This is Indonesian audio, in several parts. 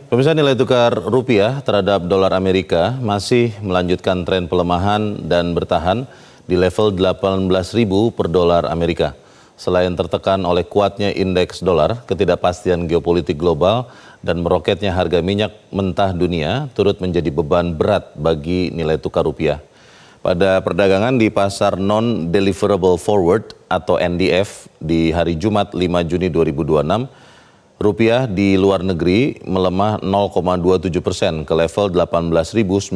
Pemirsa, nilai tukar rupiah terhadap dolar Amerika masih melanjutkan tren pelemahan dan bertahan di level 18.000 per dolar Amerika. Selain tertekan oleh kuatnya indeks dolar, ketidakpastian geopolitik global dan meroketnya harga minyak mentah dunia turut menjadi beban berat bagi nilai tukar rupiah. Pada perdagangan di pasar non-deliverable forward atau NDF di hari Jumat 5 Juni 2026, rupiah di luar negeri melemah 0,27% ke level 18.090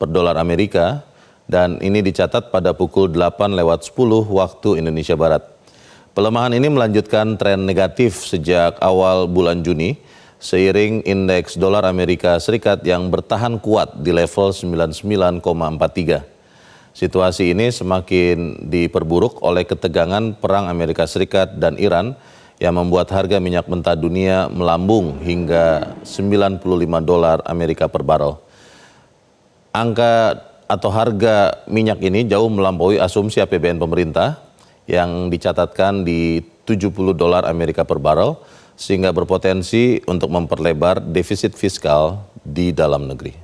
per dolar Amerika dan ini dicatat pada pukul 8:10 waktu Indonesia Barat. Pelemahan ini melanjutkan tren negatif sejak awal bulan Juni seiring indeks dolar Amerika Serikat yang bertahan kuat di level 99,43. Situasi ini semakin diperburuk oleh ketegangan perang Amerika Serikat dan Iran yang membuat harga minyak mentah dunia melambung hingga 95 dolar Amerika per barel. Angka atau harga minyak ini jauh melampaui asumsi APBN pemerintah yang dicatatkan di 70 dolar Amerika per barel sehingga berpotensi untuk memperlebar defisit fiskal di dalam negeri.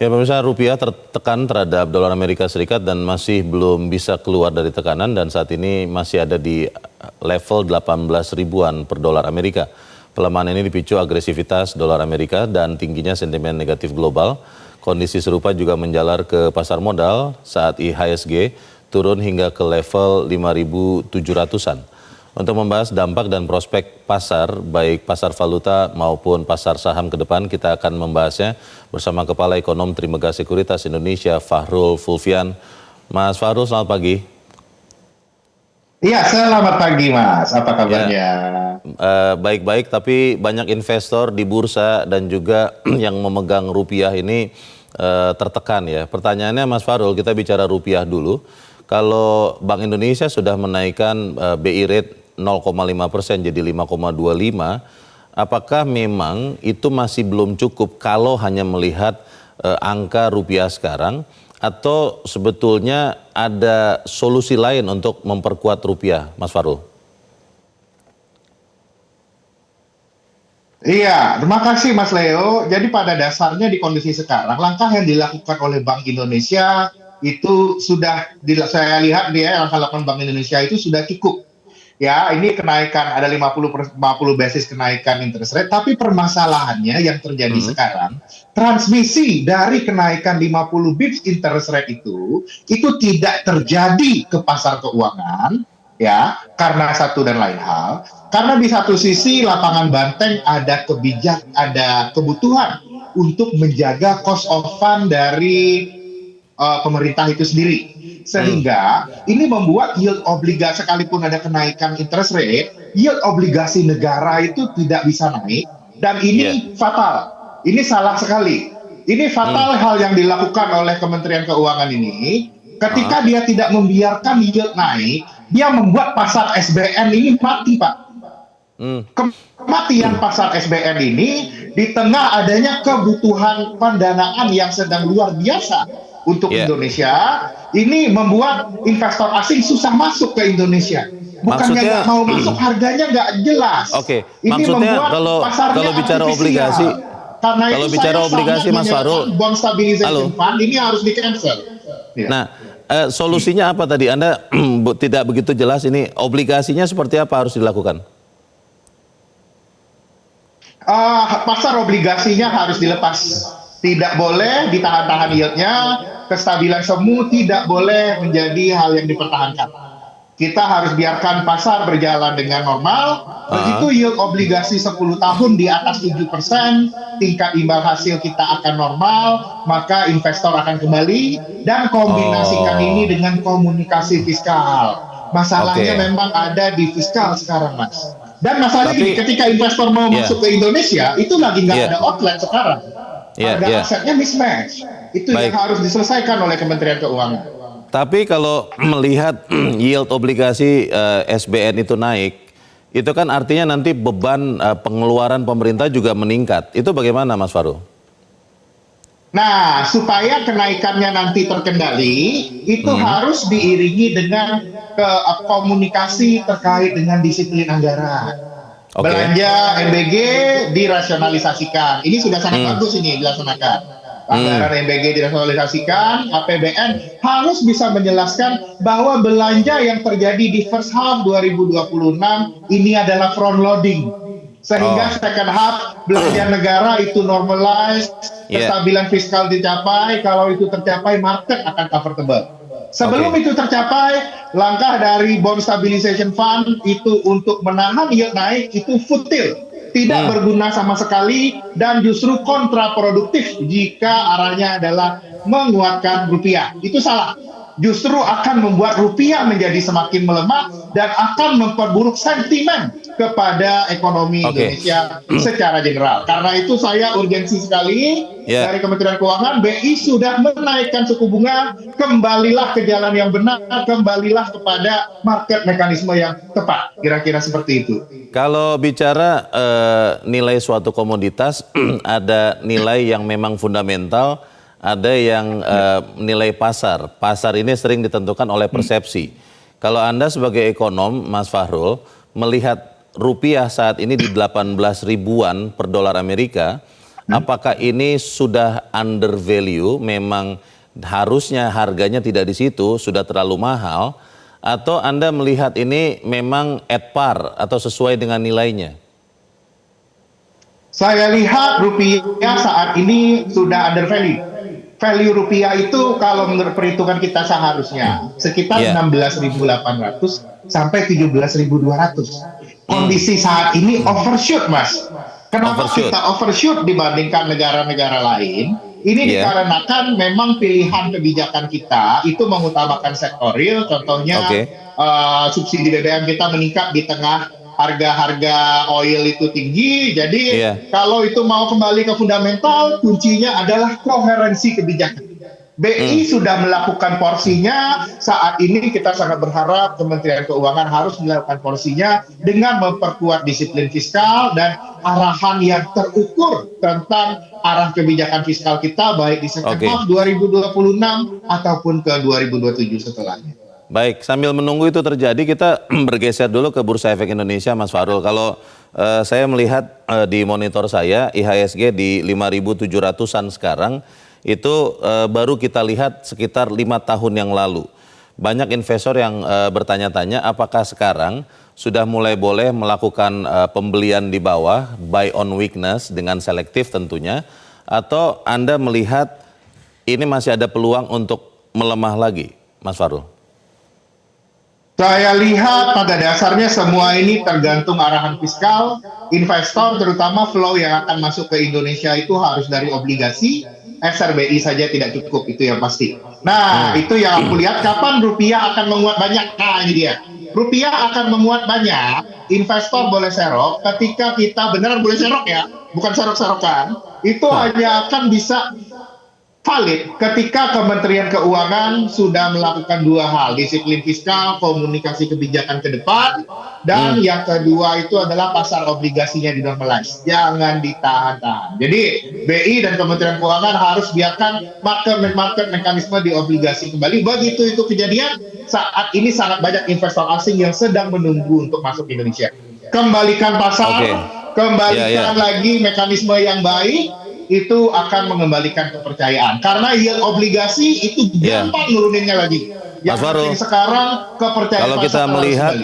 Ya, pemirsa, rupiah tertekan terhadap dolar Amerika Serikat dan masih belum bisa keluar dari tekanan dan saat ini masih ada di level 18 ribuan per dolar Amerika. Pelemahan ini dipicu agresivitas dolar Amerika dan tingginya sentimen negatif global. Kondisi serupa juga menjalar ke pasar modal saat IHSG turun hingga ke level 5.700-an. Untuk membahas dampak dan prospek pasar, baik pasar valuta maupun pasar saham ke depan, kita akan membahasnya bersama Kepala Ekonom Trimegah Sekuritas Indonesia, Fahrul Fulvian. Mas Fahrul, selamat pagi. Iya, selamat pagi Mas. Apa kabarnya? Baik-baik, tapi banyak investor di bursa dan juga yang memegang rupiah ini tertekan ya. Pertanyaannya Mas Fahrul, kita bicara rupiah dulu. Kalau Bank Indonesia sudah menaikkan BI rate 0,5% jadi 5,25, apakah memang itu masih belum cukup kalau hanya melihat angka rupiah sekarang atau sebetulnya ada solusi lain untuk memperkuat rupiah, Mas Fahrul? Iya, terima kasih Mas Leo. Jadi pada dasarnya di kondisi sekarang, langkah yang dilakukan oleh Bank Indonesia itu sudah, saya lihat langkah lakukan Bank Indonesia itu sudah cukup. Ya, ini kenaikan ada 50 basis kenaikan interest rate, tapi permasalahannya yang terjadi sekarang, transmisi dari kenaikan 50 bips interest rate itu tidak terjadi ke pasar keuangan, ya, karena satu dan lain hal. Karena di satu sisi lapangan banteng ada kebutuhan untuk menjaga cost of fund dari pemerintah itu sendiri. Sehingga ini membuat yield obligasi, sekalipun ada kenaikan interest rate, yield obligasi negara itu tidak bisa naik, dan ini fatal. Ini salah sekali. Ini fatal hal yang dilakukan oleh Kementerian Keuangan ini. Ketika dia tidak membiarkan yield naik, dia membuat pasar SBN ini mati, Pak. Kematian pasar SBN ini di tengah adanya kebutuhan pendanaan yang sedang luar biasa untuk Indonesia, ini membuat investor asing susah masuk ke Indonesia. Bukannya nggak mau masuk, harganya nggak jelas. Oke, ini maksudnya kalau bicara obligasi, karena kalau itu bicara saya obligasi, Mas Fahrul, bond stabilization fund ini harus di cancel. Ya. Nah, solusinya apa tadi? Anda tidak begitu jelas ini obligasinya seperti apa harus dilakukan? Pasar obligasinya harus dilepas. Tidak boleh ditahan-tahan yieldnya, kestabilan semu tidak boleh menjadi hal yang dipertahankan. Kita harus biarkan pasar berjalan dengan normal. Begitu yield obligasi 10 tahun di atas 7%, tingkat imbal hasil kita akan normal, maka investor akan kembali, dan kombinasikan ini dengan komunikasi fiskal. Masalahnya memang ada di fiskal sekarang, Mas. Dan masalahnya gini, ketika investor mau masuk ke Indonesia, itu lagi nggak ada outlet sekarang. Harga asetnya mismatch. Itu yang harus diselesaikan oleh Kementerian Keuangan. Tapi kalau melihat yield obligasi SBN itu naik, Itu kan artinya nanti beban pengeluaran pemerintah juga meningkat. Itu bagaimana Mas Fahrul? Nah, supaya kenaikannya nanti terkendali, itu harus diiringi dengan komunikasi terkait dengan disiplin anggaran. Oke. Belanja MBG dirasionalisasikan. Ini sudah sangat bagus ini dilaksanakan. Anggaran MBG dirasionalisasikan, APBN harus bisa menjelaskan bahwa belanja yang terjadi di first half 2026 ini adalah front loading. Sehingga second half belanja negara itu normalize, kestabilan fiskal dicapai, kalau itu tercapai market akan comfortable. Sebelum itu tercapai, langkah dari bond stabilization fund itu untuk menahan yield naik itu futil, tidak berguna sama sekali dan justru kontraproduktif jika arahnya adalah menguatkan rupiah. Itu salah. Justru akan membuat rupiah menjadi semakin melemah dan akan memperburuk sentimen kepada ekonomi Indonesia secara general. Karena itu saya urgensi sekali dari Kementerian Keuangan, BI sudah menaikkan suku bunga, kembalilah ke jalan yang benar, kembalilah kepada market mekanisme yang tepat. Kira-kira seperti itu. Kalau bicara nilai suatu komoditas, ada nilai yang memang fundamental, ada yang nilai pasar. Pasar ini sering ditentukan oleh persepsi. Kalau Anda sebagai ekonom, Mas Fahrul, melihat rupiah saat ini di 18 ribuan per dolar Amerika, apakah ini sudah under value, memang harusnya harganya tidak di situ, sudah terlalu mahal, atau Anda melihat ini memang at par atau sesuai dengan nilainya? Saya lihat rupiah saat ini sudah under value. Value rupiah itu kalau menurut perhitungan kita seharusnya sekitar 16.800 sampai 17.200. Kondisi saat ini overshoot, Mas. Kenapa kita overshoot dibandingkan negara-negara lain? Ini dikarenakan memang pilihan kebijakan kita itu mengutamakan sektor real, contohnya subsidi BBM kita meningkat di tengah harga-harga oil itu tinggi, jadi kalau itu mau kembali ke fundamental, kuncinya adalah koherensi kebijakan. BI sudah melakukan porsinya, saat ini kita sangat berharap Kementerian Keuangan harus melakukan porsinya dengan memperkuat disiplin fiskal dan arahan yang terukur tentang arah kebijakan fiskal kita, baik di second half 2026 ataupun ke 2027 setelahnya. Baik, sambil menunggu itu terjadi, kita bergeser dulu ke Bursa Efek Indonesia, Mas Fahrul. Kalau saya melihat di monitor saya, IHSG di 5.700-an sekarang, itu baru kita lihat sekitar 5 tahun yang lalu. Banyak investor yang bertanya-tanya apakah sekarang sudah mulai boleh melakukan pembelian di bawah, buy on weakness dengan selektif tentunya, atau Anda melihat ini masih ada peluang untuk melemah lagi, Mas Fahrul? Saya lihat pada dasarnya semua ini tergantung arahan fiskal, investor terutama flow yang akan masuk ke Indonesia itu harus dari obligasi, SRBI saja tidak cukup, itu yang pasti. Nah, itu yang aku lihat kapan rupiah akan menguat banyak. Nah, ini dia. Rupiah akan menguat banyak, investor boleh serok ketika kita beneran boleh serok ya, bukan serok-serokan. Itu hanya akan bisa valid ketika Kementerian Keuangan sudah melakukan dua hal, disiplin fiskal, komunikasi kebijakan ke depan, dan yang kedua itu adalah pasar obligasinya dinormalize, jangan ditahan-tahan. Jadi BI dan Kementerian Keuangan harus biarkan market mekanisme di obligasi kembali. Begitu itu kejadian, saat ini sangat banyak investor asing yang sedang menunggu untuk masuk ke Indonesia. Kembalikan pasar, kembalikan lagi mekanisme yang baik, itu akan mengembalikan kepercayaan. Karena yield obligasi itu gampang nuruninnya lagi. Yang penting sekarang kepercayaan. Kalau kita melihat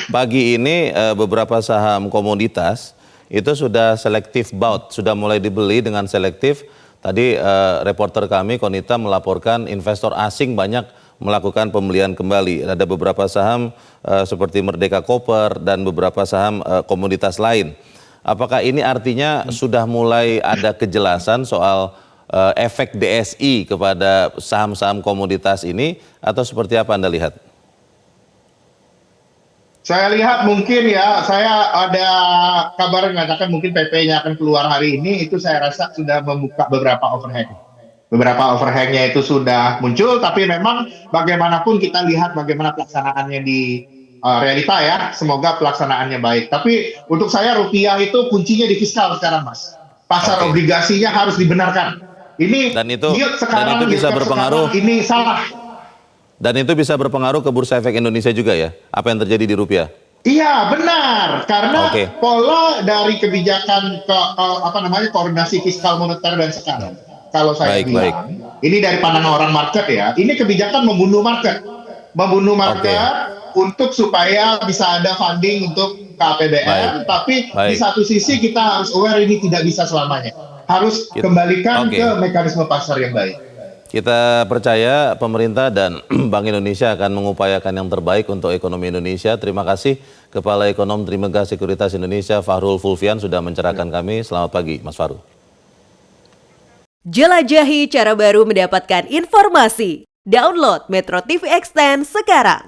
pagi ini beberapa saham komoditas itu sudah selektif bout, sudah mulai dibeli dengan selektif. Tadi reporter kami Konita melaporkan investor asing banyak melakukan pembelian kembali. Ada beberapa saham seperti Merdeka Copper dan beberapa saham komoditas lain. Apakah ini artinya sudah mulai ada kejelasan soal efek DSI kepada saham-saham komoditas ini atau seperti apa Anda lihat? Saya lihat mungkin ya, saya ada kabar mengatakan mungkin PP-nya akan keluar hari ini, itu saya rasa sudah membuka beberapa overhang. Beberapa overhangnya itu sudah muncul, tapi memang bagaimanapun kita lihat bagaimana pelaksanaannya di realita ya, semoga pelaksanaannya baik. Tapi untuk saya rupiah itu kuncinya di fiskal sekarang, Mas. Pasar Oke. obligasinya harus dibenarkan. Ini Dan itu yield sekarang, bisa yield curve berpengaruh sekarang ini salah. dan itu bisa berpengaruh ke Bursa Efek Indonesia juga ya. Apa yang terjadi di rupiah? Iya, benar. Karena Oke. pola dari kebijakan koordinasi fiskal moneter dan sekarang, kalau saya Baik, baik. bilang, ini dari pandangan orang market ya, ini kebijakan membunuh market. Membunuh Oke. market untuk supaya bisa ada funding untuk Baik. KPBN, tapi di Baik. satu sisi kita harus aware ini tidak bisa selamanya. Harus kembalikan Oke. ke mekanisme pasar yang baik. Kita percaya pemerintah dan Bank Indonesia akan mengupayakan yang terbaik untuk ekonomi Indonesia. Terima kasih Kepala Ekonom Trimegah Sekuritas Indonesia Fahrul Fulvian sudah mencerahkan kami. Selamat pagi Mas Fahrul. Jelajahi cara baru mendapatkan informasi. Download Metro TV Extend sekarang.